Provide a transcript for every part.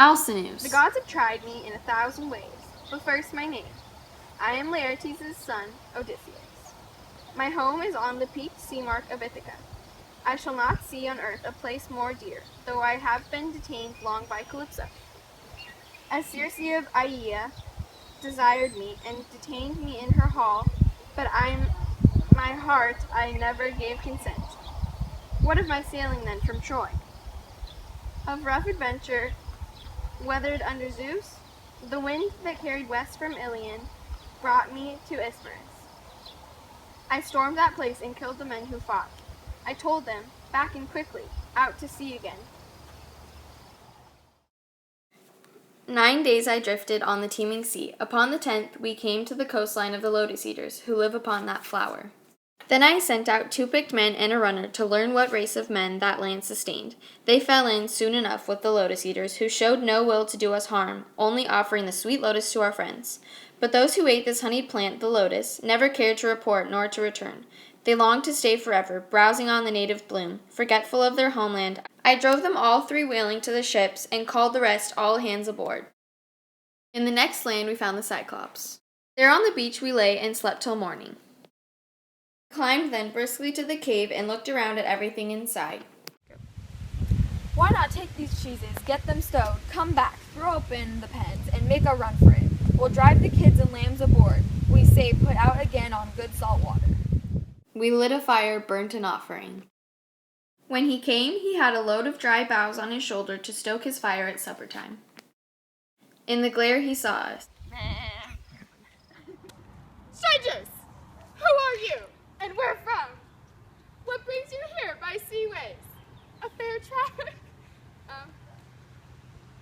Alcinous. The gods have tried me in 1,000 ways, but first my name. I am Laertes' son, Odysseus. My home is on the peaked sea mark of Ithaca. I shall not see on earth a place more dear, though I have been detained long by Calypso. As Circe of Aea desired me and detained me in her hall, but my heart I never gave consent. What of my sailing then from Troy? Of rough adventure, weathered under Zeus, the wind that carried west from Ilion brought me to Ismarus. I stormed that place and killed the men who fought. I told them, back and quickly, out to sea again. 9 days I drifted on the teeming sea. Upon the 10th we came to the coastline of the lotus eaters, who live upon that flower. Then I sent out 2 picked men and a runner to learn what race of men that land sustained. They fell in soon enough with the lotus eaters, who showed no will to do us harm, only offering the sweet lotus to our friends. But those who ate this honeyed plant, the lotus, never cared to report nor to return. They longed to stay forever, browsing on the native bloom. Forgetful of their homeland, I drove them all 3 whaling to the ships, and called the rest all hands aboard. In the next land we found the Cyclops. There on the beach we lay and slept till morning. Climbed then briskly to the cave and looked around at everything inside. Why not take these cheeses, get them stowed, come back, throw open the pens, and make a run for it? We'll drive the kids and lambs aboard. We say put out again on good salt water. We lit a fire, burnt an offering. When he came, he had a load of dry boughs on his shoulder to stoke his fire at supper time. In the glare he saw us. Strangers! Who are you? And where from? What brings you here by seaways? A fair traffic?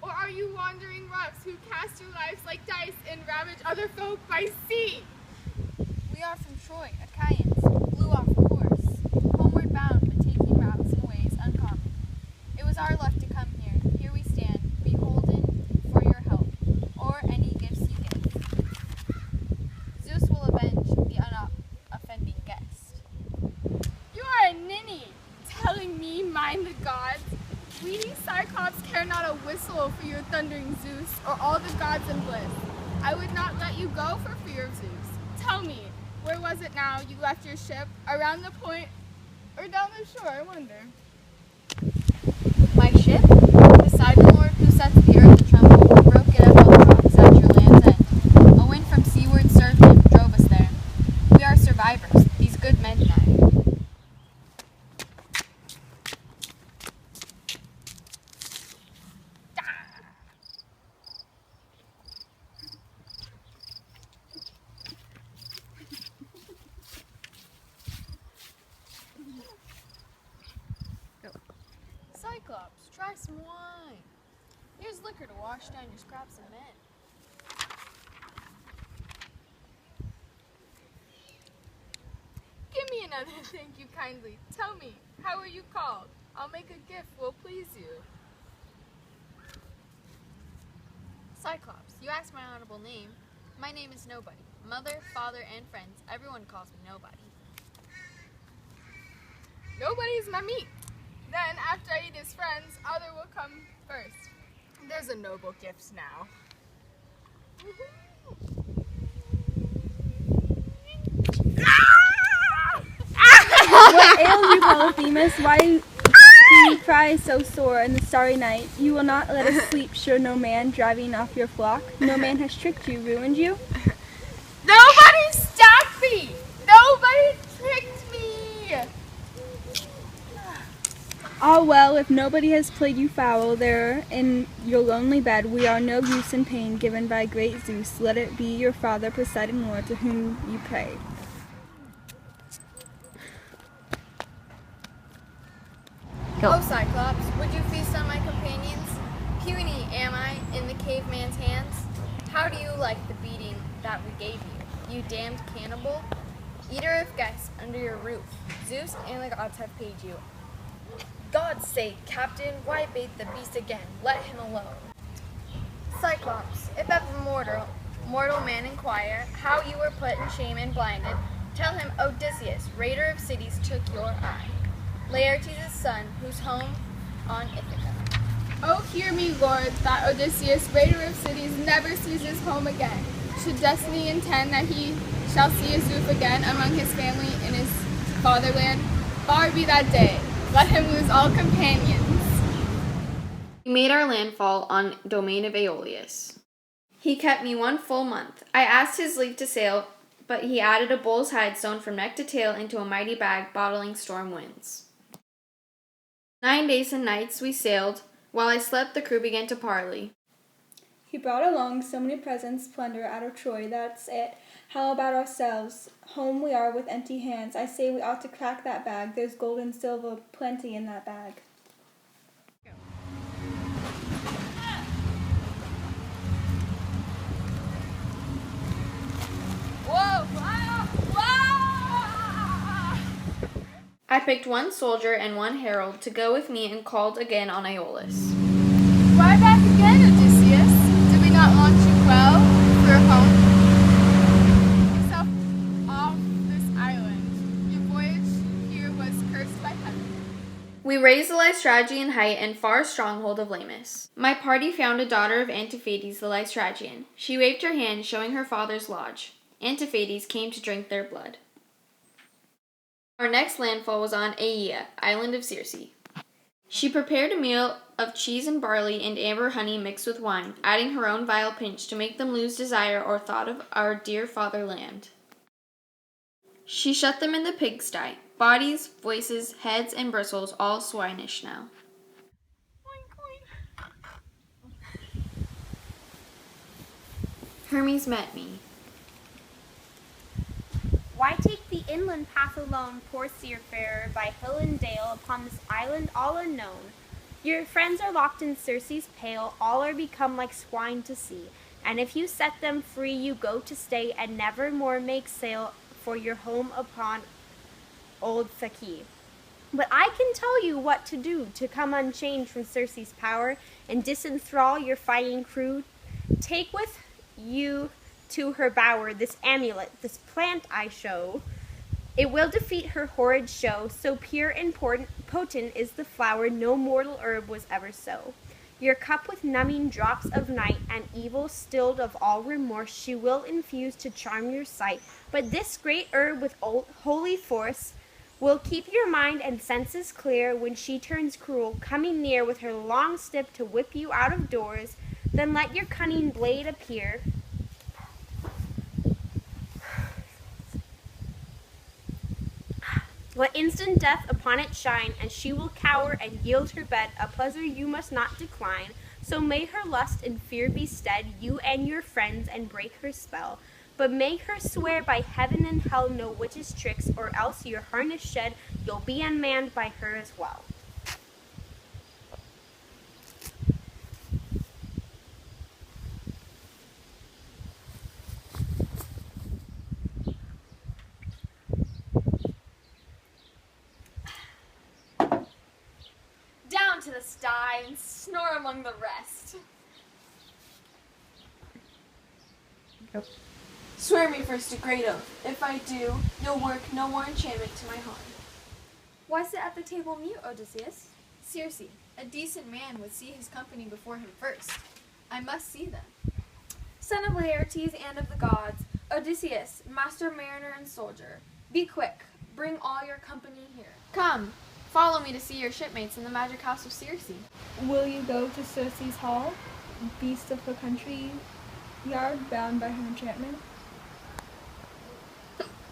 Or are you wandering roughs who cast your lives like dice and ravage other folk by sea? We are from Troy, Achaeans, blew off course, homeward bound, but taking routes and ways uncommon. It was our luck to come here. Here we stand, beholden for your help, or any gifts you give. Zeus will avenge the unoffending guest. You are a ninny, telling me mind the gods. We Cyclops care not a whistle for your thundering Zeus, or all the gods in bliss. I would not let you go for fear of Zeus. Tell me, where was it now you left your ship? Around the point, or down the shore, I wonder? My ship? Beside the Lord who sets the earth to tremble, who broke it up on the rocks at your land's end. A wind from seaward served him, drove us there. We are survivors, these good men and I. Cyclops, try some wine. Here's liquor to wash down your scraps of men. Give me another, thank you kindly. Tell me, how are you called? I'll make a gift will please you. Cyclops, you asked my honorable name. My name is Nobody. Mother, father, and friends, everyone calls me Nobody. Nobody's my meat. Then, after I eat his friends, other will come first. There's a noble gift now. What ails you, Polyphemus? Why do you cry so sore in the starry night? You will not let us sleep, sure no man driving off your flock. No man has tricked you, ruined you. Nobody stopped me! Nobody tricked me! Ah well, if nobody has played you foul there in your lonely bed, we are no use in pain given by great Zeus. Let it be your father, Poseidon Lord, to whom you pray. Oh, Cyclops, would you feast on my companions? Puny am I in the caveman's hands. How do you like the beating that we gave you, you damned cannibal? Eater of guests under your roof, Zeus and the gods have paid you. God's sake, Captain, why bait the beast again? Let him alone. Cyclops, if ever mortal man inquire how you were put in shame and blinded, tell him Odysseus, raider of cities, took your eye. Laertes' son, whose home on Ithaca. Oh, hear me, Lord, that Odysseus, raider of cities, never sees his home again. Should destiny intend that he shall see his roof again among his family in his fatherland, far be that day. Let him lose all companions. We made our landfall on domain of Aeolus. He kept me 1 full month. I asked his leave to sail, but he added a bull's hide sewn from neck to tail into a mighty bag, bottling storm winds. 9 days and nights we sailed. While I slept, the crew began to parley. He brought along so many presents, plunder out of Troy, that's it. How about ourselves? Home we are with empty hands. I say we ought to crack that bag. There's gold and silver plenty in that bag. I picked 1 soldier and 1 herald to go with me and called again on Aeolus. Why back again, Odysseus? Did we not launch you well for your home? Yourself off this island. Your voyage here was cursed by heaven. We raised the Lystragian height and far stronghold of Lamus. My party found a daughter of Antiphates the Lystragian. She waved her hand, showing her father's lodge. Antiphates came to drink their blood. Our next landfall was on Aea, island of Circe. She prepared a meal of cheese and barley and amber honey mixed with wine, adding her own vile pinch to make them lose desire or thought of our dear fatherland. She shut them in the pigsty, bodies, voices, heads, and bristles all swinish now. Hermes met me. Why take the inland path alone, poor seafarer, by hill and dale, upon this island all unknown? Your friends are locked in Circe's pale, all are become like swine to see, and if you set them free, you go to stay, and never more make sail for your home upon old Psyche. But I can tell you what to do to come unchained from Circe's power, and disenthrall your fighting crew. Take with you to her bower this amulet, this plant I show. It will defeat her horrid show, so pure and potent is the flower, no mortal herb was ever so. Your cup with numbing drops of night, and evil stilled of all remorse, she will infuse to charm your sight. But this great herb with holy force will keep your mind and senses clear when she turns cruel, coming near with her long stick to whip you out of doors. Then let your cunning blade appear. Let instant death upon it shine, and she will cower and yield her bed, a pleasure you must not decline. So may her lust and fear be stead, you and your friends, and break her spell. But make her swear by heaven and hell no witch's tricks, or else your harness shed, you'll be unmanned by her as well. Down to the sty and snore among the rest. Yep. Swear me first a great oath. If I do, you'll work no more enchantment to my harm. Why sit at the table mute, Odysseus? Circe, a decent man would see his company before him first. I must see them. Son of Laertes and of the gods, Odysseus, master mariner and soldier, be quick, bring all your company here. Come, follow me to see your shipmates in the magic house of Circe. Will you go to Circe's hall, beast of her country yard, bound by her enchantment?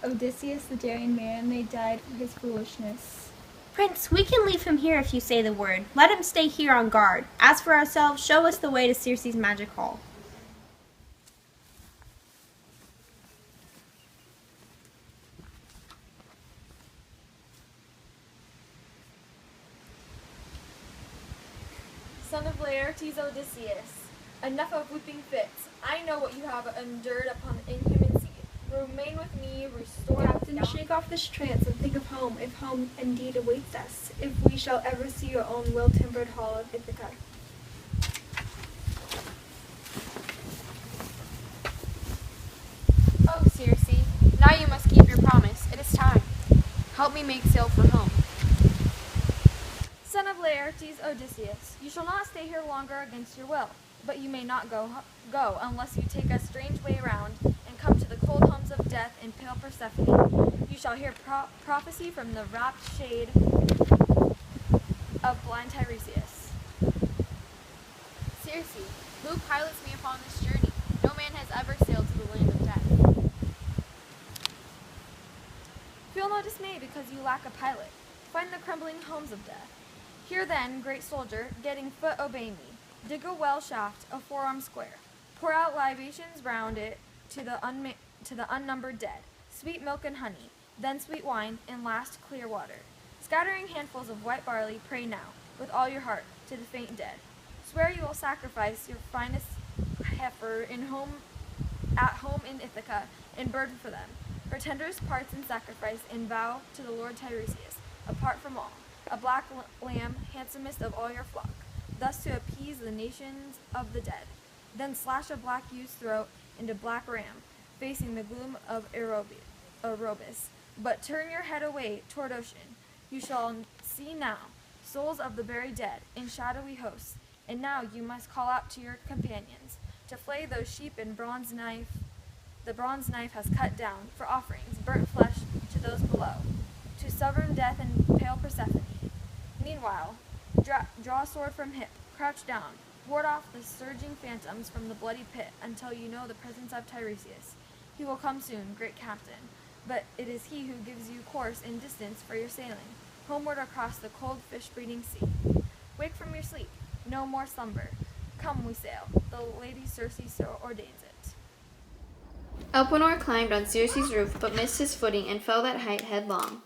Odysseus, the daring man, they died for his foolishness. Prince, we can leave him here if you say the word. Let him stay here on guard. As for ourselves, show us the way to Circe's magic hall. Son of Laertes, Odysseus, enough of weeping fits. I know what you have endured upon the inhuman sea. Remain with me, restore Captain, shake off this trance and think of home, if home indeed awaits us, if we shall ever see your own well-timbered hall of Ithaca. Oh, Circe, now you must keep your promise. It is time. Help me make sail for home. Son of Laertes Odysseus, you shall not stay here longer against your will, but you may not go unless you take a strange way round and come to the cold homes of death in pale Persephone. You shall hear prophecy from the rapt shade of blind Tiresias. Circe, who pilots me upon this journey? No man has ever sailed to the land of death. Feel no dismay because you lack a pilot. Find the crumbling homes of death. Here then, great soldier, getting foot obey me. Dig a well shaft, a forearm square. Pour out libations round it to the unnumbered dead. Sweet milk and honey, then sweet wine, and last clear water. Scattering handfuls of white barley, pray now, with all your heart, to the faint dead. Swear you will sacrifice your finest heifer at home in Ithaca, and burden for them. For tenderest parts in sacrifice, and vow to the Lord Tiresias, apart from all, a black lamb, handsomest of all your flock, thus to appease the nations of the dead. Then slash a black ewe's throat into black ram, facing the gloom of Erebus. But turn your head away toward ocean. You shall see now souls of the buried dead in shadowy hosts. And now you must call out to your companions to flay those sheep and the bronze knife has cut down for offerings, burnt flesh to those below, to sovereign death and pale Persephone. Meanwhile, draw a sword from hip, crouch down, ward off the surging phantoms from the bloody pit until you know the presence of Tiresias. He will come soon, great captain, but it is he who gives you course and distance for your sailing, homeward across the cold fish-breeding sea. Wake from your sleep, no more slumber. Come, we sail. The Lady Circe so ordains it. Elpenor climbed on Circe's roof, but missed his footing and fell that height headlong.